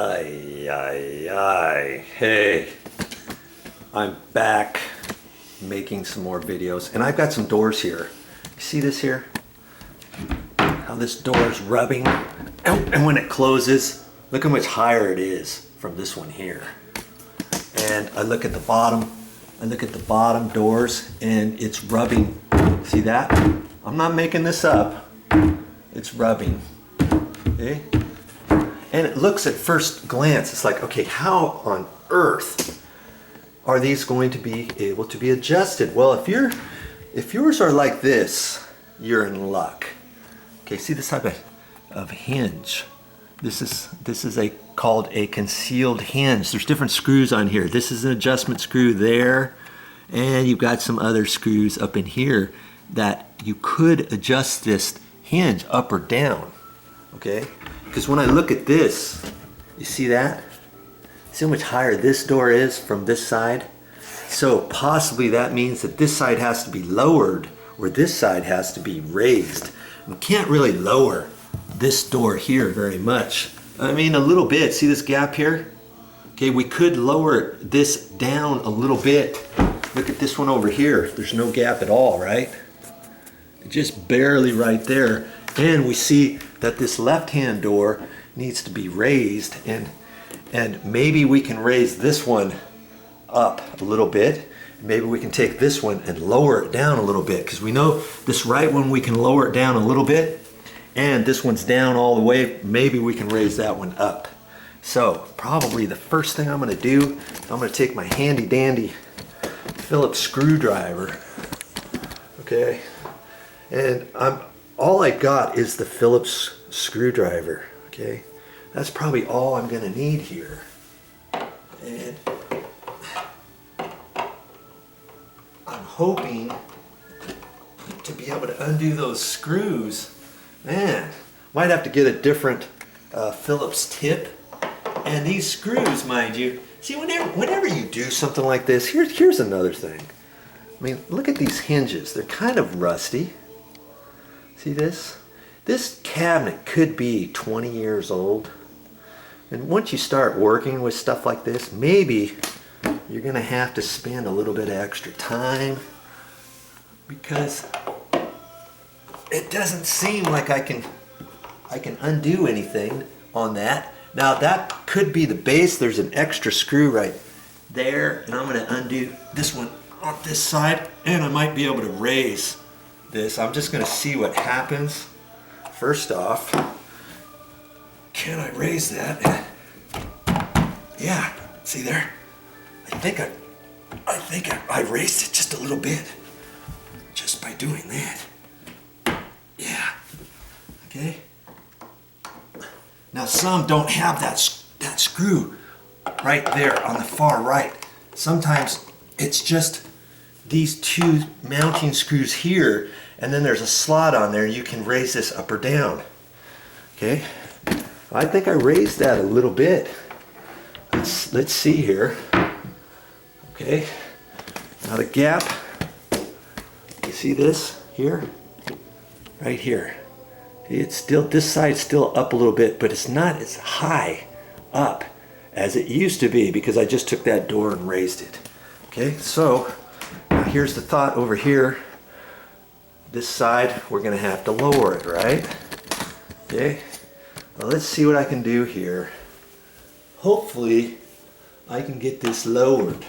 Ay, ay, ay. Hey, I'm back making some more videos, and I've got some doors here. You see this here? How this door is rubbing, and when it closes, look how much higher it is from this one here. And I look at the bottom, doors, and it's rubbing. See that? I'm not making this up. It's rubbing. Okay? And it looks at first glance, it's like, okay, how on earth are these going to be able to be adjusted? Well, if yours are like this, you're in luck. Okay, see this type of hinge. This is called a concealed hinge. There's different screws on here. This is an adjustment screw there, and you've got some other screws up in here that you could adjust this hinge up or down. Okay, because when I look at this, you see that? See how much higher this door is from this side? So possibly that means that this side has to be lowered, or this side has to be raised. We can't really lower this door here very much. I mean, a little bit. See this gap here? Okay, we could lower this down a little bit. Look at this one over here. There's no gap at all, right? Just barely right there. And we see that this left-hand door needs to be raised, and maybe we can raise this one up a little bit. Maybe we can take this one and lower it down a little bit, because we know this right one we can lower it down a little bit, and this one's down all the way. Maybe we can raise that one up. So probably the first thing I'm going to do, I'm going to take my handy dandy Phillips screwdriver. Okay, and all I got is the Phillips screwdriver. Okay, that's probably all I'm going to need here. And I'm hoping to be able to undo those screws. Man, might have to get a different Phillips tip. And these screws, mind you, see, whenever you do something like this, here's another thing. I mean, look at these hinges. They're kind of rusty. See this? This cabinet could be 20 years old. And once you start working with stuff like this, maybe you're going to have to spend a little bit of extra time, because it doesn't seem like I can undo anything on that. Now that could be the base. There's an extra screw right there, and I'm going to undo this one on this side, and I might be able to raise this. I'm just going to see what happens. First off, can I raise that? Yeah, see there? I think I raised it just a little bit, just by doing that. Yeah. Okay. Now some don't have that screw right there on the far right. Sometimes it's just these two mounting screws here, and then there's a slot on there. You can raise this up or down. Okay. I think I raised that a little bit. Let's see here. Okay. Now the gap. You see this here? Right here. It's still, this side's still up a little bit, but it's not as high up as it used to be, because I just took that door and raised it. Okay, so now here's the thought over here. This side, we're gonna have to lower it, right? Okay, well, let's see what I can do here. Hopefully, I can get this lowered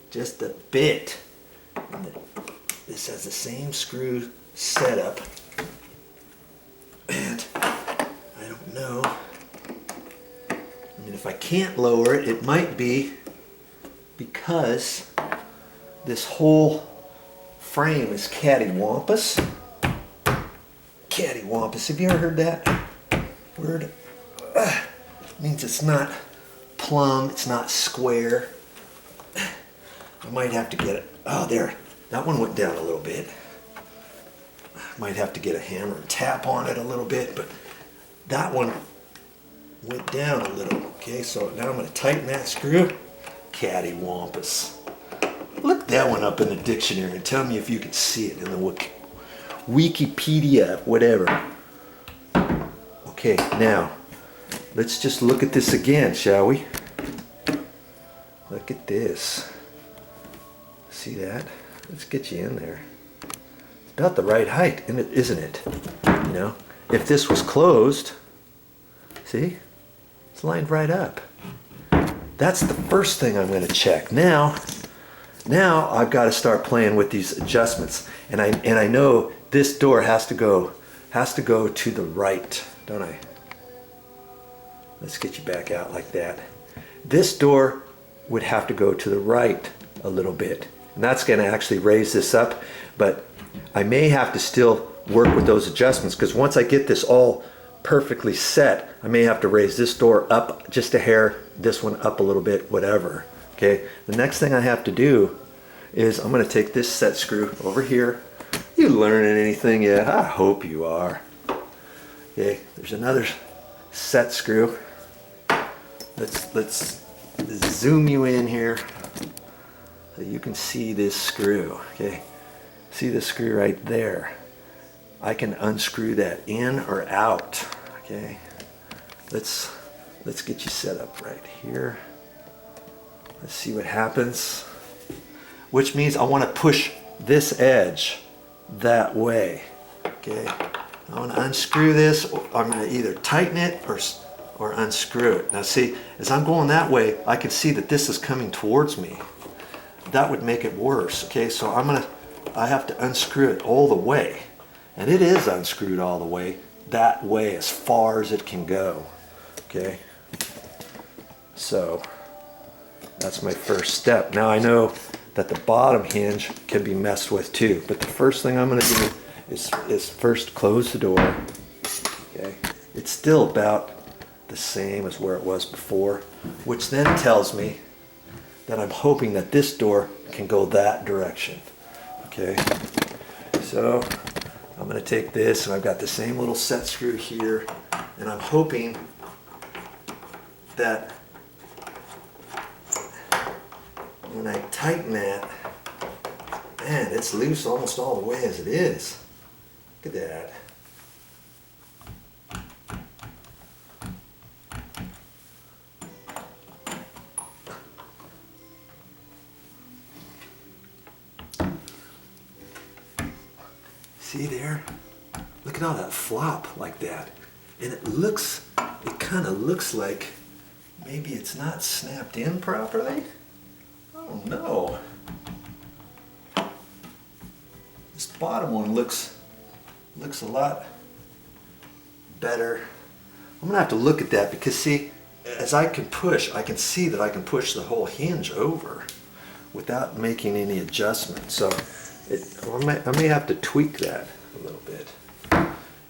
just a bit. This has the same screw setup. And I don't know. I mean, if I can't lower it, it might be because this whole frame is cattywampus. Cattywampus. Have you ever heard that word? It means it's not plumb, it's not square. I might have to get it. Oh, there. That one went down a little bit. Might have to get a hammer and tap on it a little bit, but that one went down a little. Okay, so now I'm going to tighten that screw. Cattywampus. Look that one up in the dictionary and tell me if you can see it in the Wikipedia, whatever. Okay, now let's just look at this again, shall we? Look at this. See that? Let's get you in there. It's about the right height, isn't it? You know, if this was closed, see? It's lined right up. That's the first thing I'm going to check. Now I've got to start playing with these adjustments, and I know this door has to go to the right, don't I? Let's get you back out like that. This door would have to go to the right a little bit, and that's going to actually raise this up, but I may have to still work with those adjustments, because once I get this all perfectly set, I may have to raise this door up just a hair, this one up a little bit, whatever. Okay, the next thing I have to do is I'm going to take this set screw over here. You learning anything yet? I hope you are. Okay, there's another set screw. Let's zoom you in here so you can see this screw. Okay, see the screw right there. I can unscrew that in or out. Okay, let's get you set up right here. Let's see what happens. Which means I want to push this edge that way. Okay, I want to unscrew this. I'm going to either tighten it or unscrew it. Now see, as I'm going that way, I can see that this is coming towards me. That would make it worse. Okay, so I have to unscrew it all the way. And it is unscrewed all the way, that way as far as it can go. Okay, so that's my first step. Now I know that the bottom hinge can be messed with too, but the first thing I'm going to do is first close the door. Okay, it's still about the same as where it was before, which then tells me that I'm hoping that this door can go that direction. Okay, so I'm going to take this, and I've got the same little set screw here, and I'm hoping that when I tighten that, man, it's loose almost all the way as it is. Look at that. See there? Look at all that flop like that. And it kind of looks like maybe it's not snapped in properly. Oh no. This bottom one looks a lot better. I'm gonna have to look at that, because see, as I can see that I can push the whole hinge over without making any adjustment. So I may have to tweak that a little bit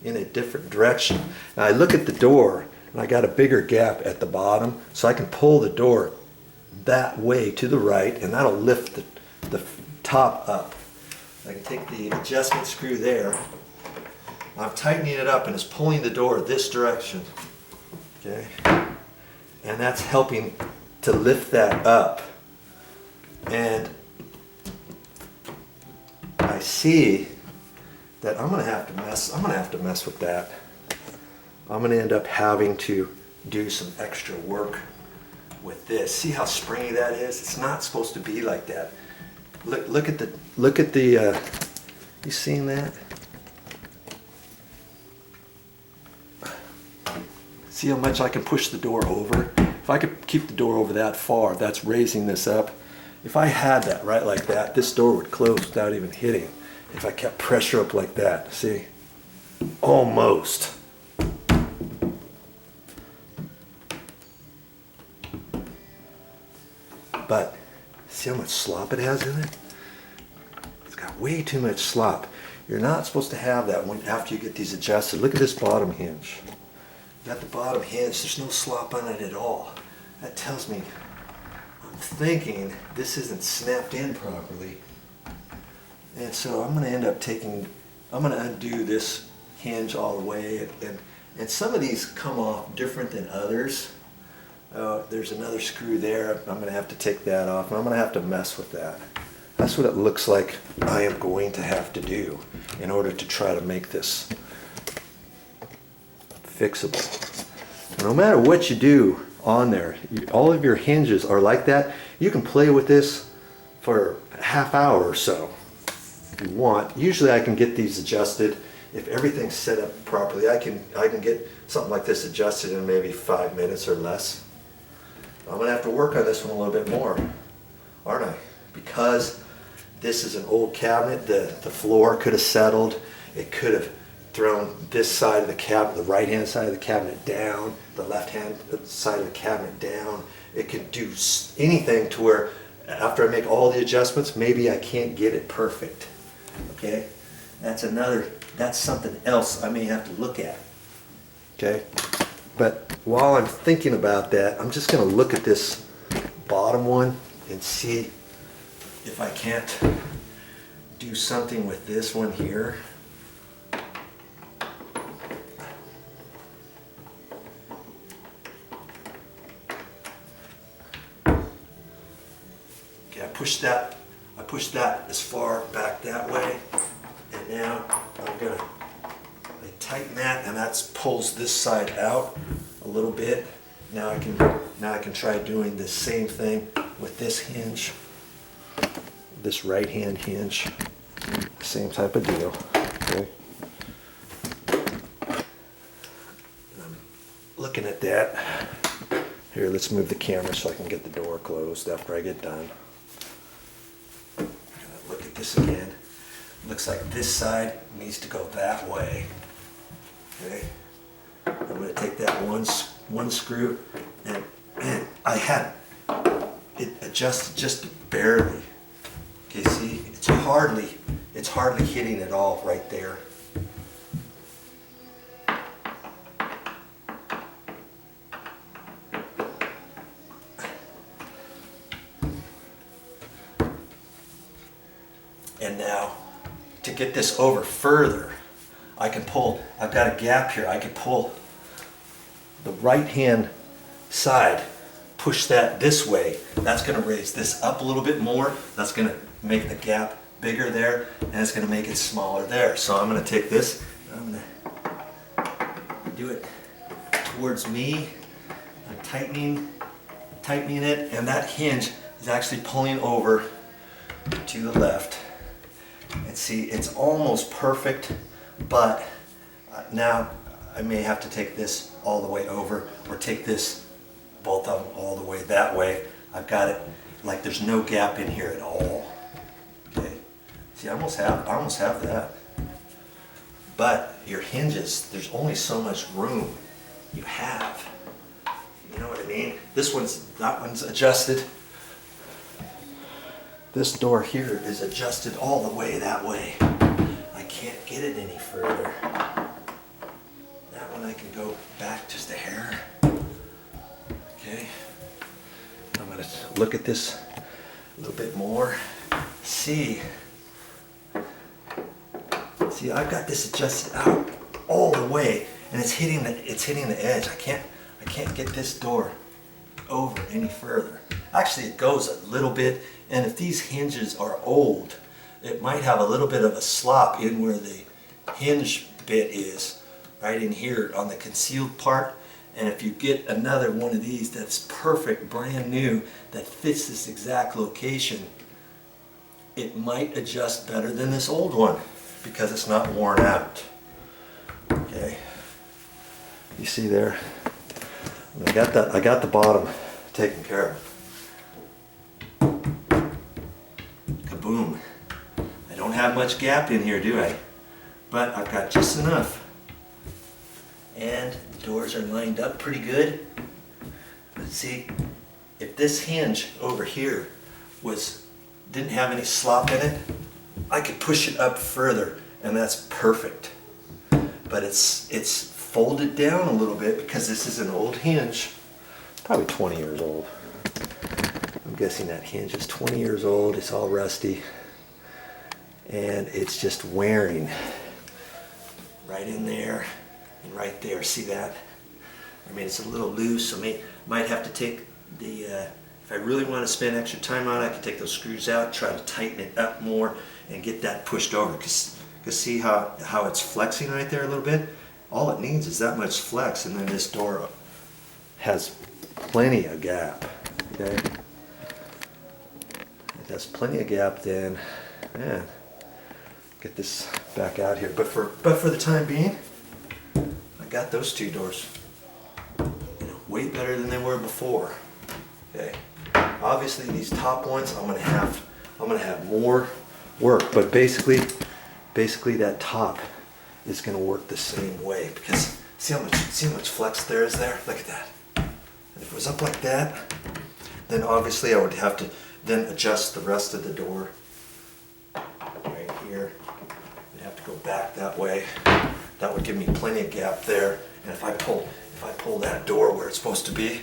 in a different direction. Now I look at the door, and I got a bigger gap at the bottom, so I can pull the door that way to the right, and that'll lift the top up. I can take the adjustment screw there. I'm tightening it up, and it's pulling the door this direction. Okay, and that's helping to lift that up. And I see that I'm gonna have to mess with that. I'm gonna end up having to do some extra work with this. See how springy that is? It's not supposed to be like that. Look at the you seen that? See how much I can push the door over? If I could keep the door over that far, that's raising this up. If I had that right like that, this door would close without even hitting. If I kept pressure up like that, see? Almost. But see how much slop it has in it? It's got way too much slop. You're not supposed to have that one after you get these adjusted. Look at this bottom hinge. You got the bottom hinge, there's no slop on it at all. That tells me, I'm thinking this isn't snapped in properly. And so I'm going to end up I'm going to undo this hinge all the way. And some of these come off different than others. There's another screw there. I'm going to have to take that off, and I'm going to have to mess with that. That's what it looks like I am going to have to do in order to try to make this fixable. no matter what you do on there, all of your hinges are like that. You can play with this for a half hour or so if you want. Usually I can get these adjusted. If everything's set up properly, I can get something like this adjusted in maybe 5 minutes or less. I'm gonna have to work on this one a little bit more, aren't I? Because this is an old cabinet, the floor could have settled. It could have thrown this side of the cabinet, the right-hand side of the cabinet down, the left-hand side of the cabinet down. It could do anything to where after I make all the adjustments, maybe I can't get it perfect. Okay? That's something else I may have to look at. Okay? But while I'm thinking about that, I'm just going to look at this bottom one and see if I can't do something with this one here. Okay, I pushed that as far back that way, and now I tighten that, and that pulls this side out a little bit. Now I can try doing the same thing with this hinge, this right hand hinge, same type of deal. Okay. I'm looking at that. Here, let's move the camera so I can get the door closed after I get done. Look at this again. Looks like this side needs to go that way. Okay. I'm going to take that one screw, and I had it adjusted just barely. Okay, see, it's hardly hitting it all right there. And now, to get this over further, I've got a gap here, I can pull the right hand side, push that this way. That's going to raise this up a little bit more. That's going to make the gap bigger there, and it's going to make it smaller there. So I'm going to take this, I'm going to do it towards me. I'm tightening it, and that hinge is actually pulling over to the left. And see, it's almost perfect, but now I may have to take this all the way over, or take this, both of them all the way that way. I've got it like there's no gap in here at all. Okay, see, I almost have that. But your hinges, there's only so much room you have. You know what I mean? That one's adjusted. This door here is adjusted all the way that way. I can't get it any further. That one I can go back just a hair. Okay. I'm going to look at this a little bit more. See, I've got this adjusted out all the way, and it's hitting the edge. I can't get this door over any further. Actually, it goes a little bit, and if these hinges are old, it might have a little bit of a slop in where the hinge bit is, right in here on the concealed part. And if you get another one of these that's perfect, brand new, that fits this exact location, it might adjust better than this old one because it's not worn out. Okay, you see there? I got the bottom taken care of. Kaboom! I don't have much gap in here, do I? But I've got just enough. And the doors are lined up pretty good. Let's see, if this hinge over here didn't have any slop in it, I could push it up further, and that's perfect. But it's folded down a little bit because this is an old hinge, probably 20 years old. I'm guessing that hinge is 20 years old. It's all rusty, and it's just wearing right in there and right there. See that? I mean, it's a little loose, so might have to take the if I really want to spend extra time on it, I can take those screws out, try to tighten it up more, and get that pushed over. Because see how it's flexing right there a little bit? All it needs is that much flex, and then this door has plenty of gap. Okay, it has plenty of gap. Then, man, get this back out here. But for the time being, I got those two doors, you know, way better than they were before. Okay, obviously these top ones I'm gonna have more work, but basically that top is gonna work the same way, because see how much flex there is there? Look at that. And if it was up like that, then obviously I would have to then adjust the rest of the door right here. I'd have to go back that way. That would give me plenty of gap there. And if I pull that door where it's supposed to be,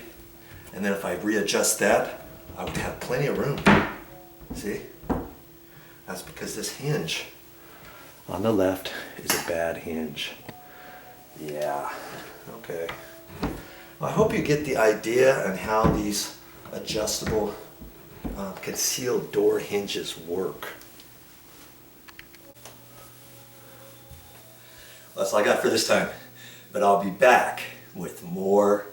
and then if I readjust that, I would have plenty of room. See? That's because this hinge on the left is a bad hinge. Yeah, okay. I hope you get the idea on how these adjustable concealed door hinges work. That's all I got for this time, but I'll be back with more